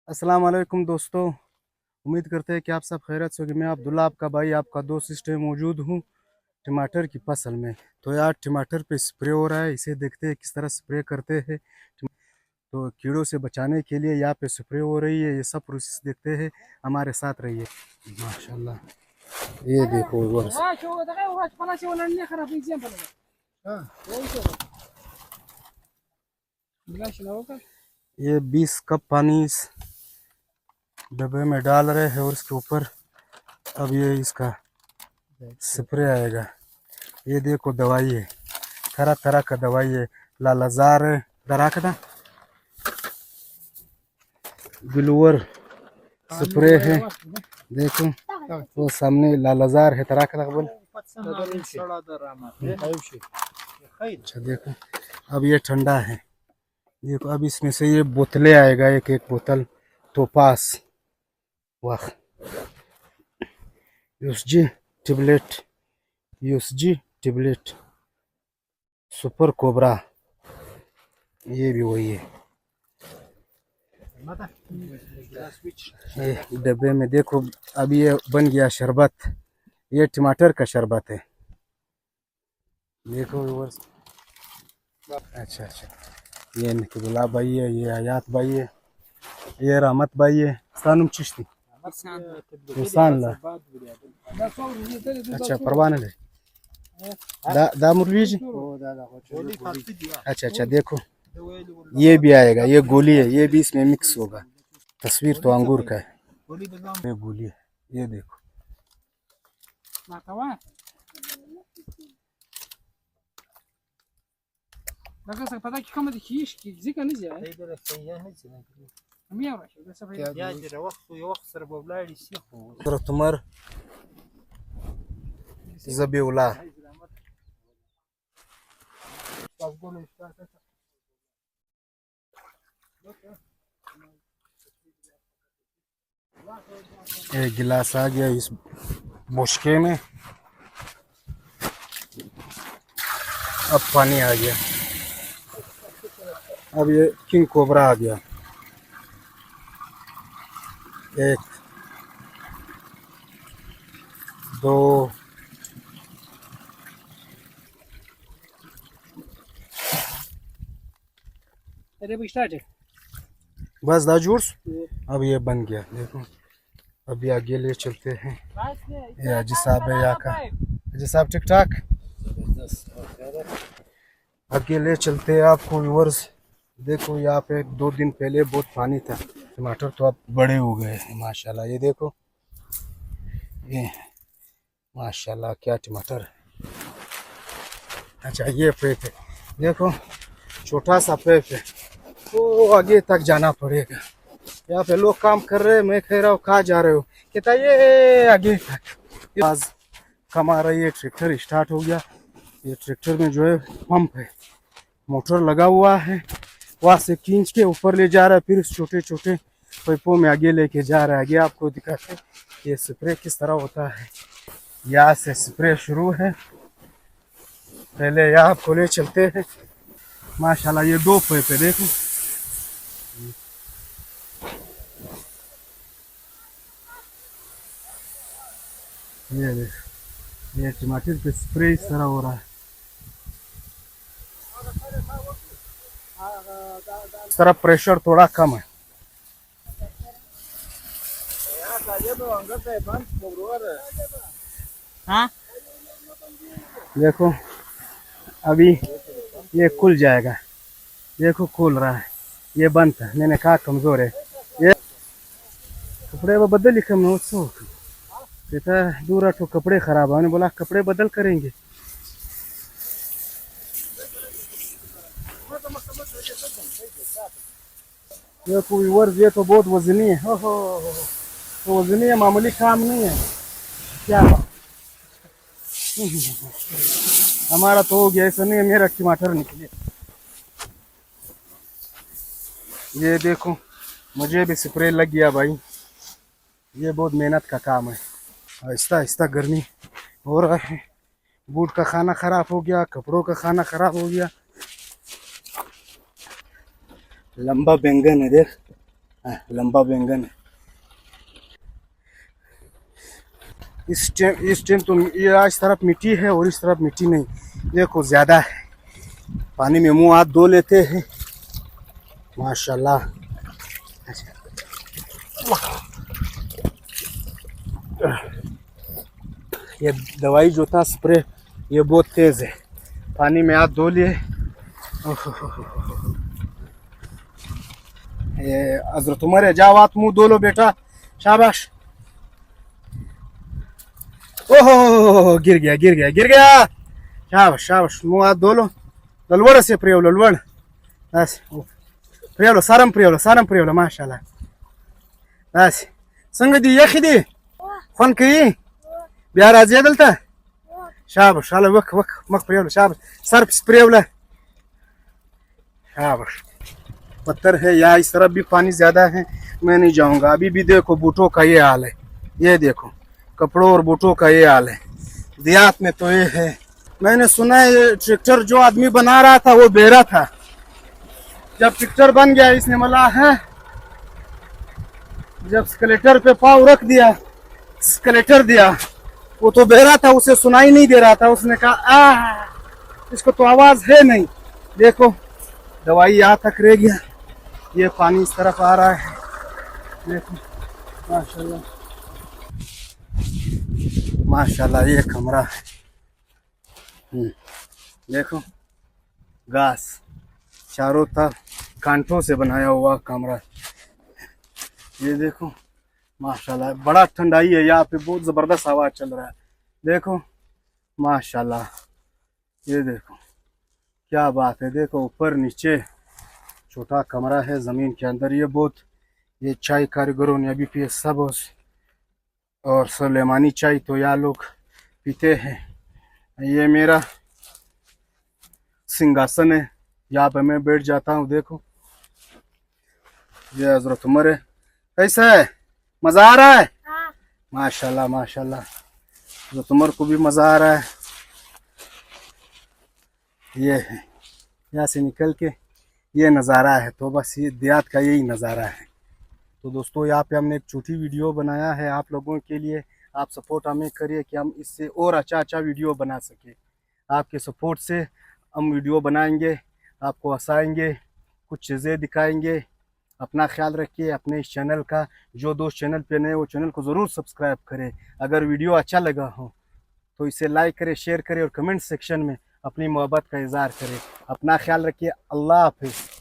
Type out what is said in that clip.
अस्सलाम वालेकुम दोस्तों। उम्मीद करते हैं कि आप सब खैरियत से होंगे। मैं अब्दुल्ला आपका भाई आपका दोस्त इस टाइम मौजूद हूँ टमाटर की फसल में। तो यार टमाटर पे स्प्रे हो रहा है, इसे देखते हैं किस तरह स्प्रे करते हैं। तो कीड़ों से बचाने के लिए यहाँ पे स्प्रे हो रही है, ये सब प्रोसेस देखते हैं, हमारे साथ रहिए। माशाल्लाह, ये देखो वर्ष ये 20 कप पानी इस डब्बे में डाल रहे हैं और इसके ऊपर अब ये इसका स्प्रे आएगा। ये देखो दवाई है, तरह तरह का दवाई है। लालाजार दराकदा ग्लूअर स्प्रे है, देखो वो सामने लालाजार है तरह का बोल। अच्छा देखो, अब ये ठंडा है, देखो अब इसमें से ये बोतलें आएगा, एक एक बोतल तो पास। वाह, USG tablet, USG tablet super cobra, ये भी वही है। ये डब्बे में देखो, अब ये बन गया शरबत, ये टमाटर का शरबत है, देखो व्यूअर्स। अच्छा अच्छा, ये नकीबुल्ला भाई है, ये हयात भाई है, ये रहमत भाई है, सानुम चिश्ती इंसान ला। अच्छा परवाने ले दा मुरली जी। अच्छा अच्छा, देखो ये भी आएगा, ये गोली है, ये भी इसमें मिक्स होगा। तस्वीर तो अंगूर का है, ये गोली है, ये देखो। तुम्हार जबीउल्लाह एक गिलास आ गया इस मुश्के में, अब पानी आ गया। अब ये किंग कोबरा आ गया, एक दो बस दाजूर्स। अब ये बन गया, देखो अभी आगे ले चलते हैं। ये हाजी साहब है यहाँ का, हाजी साहब ठीक ठाक, आगे ले चलते हैं आपको व्यूअर्स। देखो यहाँ पे 2 दिन पहले बहुत पानी था, टमाटर तो अब बड़े हो गए माशाल्लाह। ये देखो, ये माशाल्लाह क्या टमाटर। अच्छा ये पेप है, देखो छोटा सा पेप है, तो आगे तक जाना पड़ेगा। यहाँ पे लोग काम कर रहे हैं, मैं कह रहा हूँ कहाँ जा रहे हो, कहता ये आगे तक। आज कमा रही है, ट्रैक्टर स्टार्ट हो गया। ये ट्रैक्टर में जो है पंप है, मोटर लगा हुआ है, वहाँ से खींच के ऊपर ले जा रहा है, फिर छोटे छोटे पाइपों में आगे लेके जा रहा है। आगे आपको दिखाते हैं ये स्प्रे किस तरह होता है। यहाँ से स्प्रे शुरू है, पहले यहाँ आपको ले चलते हैं। माशाल्लाह ये 2 पाइप है, देखो ये देख, ये टमाटर पे स्प्रे इस तरह हो रहा है। इस तरह प्रेशर थोड़ा कम है। हाँ देखो अभी ये खुल जाएगा, देखो खुल रहा है, ये बंद था, मैंने कहा कमजोर है। ये कपड़े वो बदल लिखे मैं उसको कहता दूर तो कपड़े खराब है, मैंने बोला कपड़े बदल करेंगे। देखो व्यूअर्स, ये तो बहुत वजनी है, हो तो वजनी है, मामूली काम नहीं है। क्या हमारा तो हो गया, ऐसा नहीं है मेरा टमाटर निकले। ये देखो मुझे भी स्प्रे लग गया भाई, ये बहुत मेहनत का काम है। आहिस्ता आहिस्ता गर्मी हो रहा है, बूट का खाना खराब हो गया, कपड़ों का खाना खराब हो गया। लंबा बैंगन है देख, लंबा बैंगन है। इस टाइम तो ये इस तरफ मिट्टी है और इस तरफ मिट्टी नहीं, देखो ज्यादा है। पानी में मुंह हाथ धो लेते हैं माशाल्लाह। ये दवाई जो था स्प्रे, ये बहुत तेज है। पानी में हाथ धो लिए। ये हजरत उमर है, जाओ हाथ मुंह धो लो बेटा, शाबाश। ओहो गिर गया गिर गया गिर गया, शाबाश शाबाश, मुंह हाथ धो लो। ललवड़ से प्रियोलो ललवड़, बस प्रियोलो सारम प्रियोलो माशाल्लाह। बस संगदी यखिदी फन की बिहार आज दलता शाबाश शाला वक वक मक प्रियोलो शाबाश सर प्रियोलो शाबाश। पत्थर है या इस तरफ भी पानी ज्यादा है, मैं नहीं जाऊंगा। अभी भी देखो बूटों का ये हाल है, ये देखो कपड़ों और बूटों का ये हाल है। देहात में तो ये है। मैंने सुना है ये ट्रैक्टर जो आदमी बना रहा था वो बेरा था, जब ट्रैक्टर बन गया इसने मला है, जब स्केलेटर पे पाँव रख दिया, स्केलेटर दिया, वो तो बेरा था, उसे सुनाई नहीं दे रहा था। उसने कहा इसको तो आवाज है नहीं। देखो दवाई यहाँ तक रह गया, ये पानी इस तरफ आ रहा है, देखो माशाल्लाह माशाल्लाह। ये कमरा है, देखो घास चारों तरफ कांटों से बनाया हुआ कमरा। ये देखो माशाल्लाह, बड़ा ठंडाई है यहाँ पे, बहुत जबरदस्त हवा चल रहा है। देखो माशाल्लाह, ये देखो क्या बात है। देखो ऊपर नीचे छोटा कमरा है जमीन के अंदर। ये बहुत, ये चाय कारीगरों ने अभी पिए सब, और सुलेमानी चाय तो यहाँ लोग पीते हैं। ये मेरा सिंहासन है, यहाँ पे मैं बैठ जाता हूँ। देखो ये हजरत उमर है। कैसा है, मजा आ रहा है? हाँ। माशाल्लाह माशाल्लाह, हजरत उमर को भी मजा आ रहा है। ये है, यहाँ से निकल के ये नज़ारा है। तो बस ये देहात का यही नज़ारा है। तो दोस्तों यहाँ पे हमने एक छोटी वीडियो बनाया है आप लोगों के लिए। आप सपोर्ट हमें करिए कि हम इससे और अच्छा वीडियो बना सके। आपके सपोर्ट से हम वीडियो बनाएंगे, आपको हंसाएंगे, कुछ चीज़ें दिखाएंगे। अपना ख्याल रखिए। अपने इस चैनल का, जो दोस्त चैनल पे नए वो चैनल को ज़रूर सब्सक्राइब करें। अगर वीडियो अच्छा लगा हो तो इसे लाइक करें, शेयर करें और कमेंट सेक्शन में अपनी मोहब्बत का इजहार करें। अपना ख्याल रखिए। अल्लाह हाफिज़।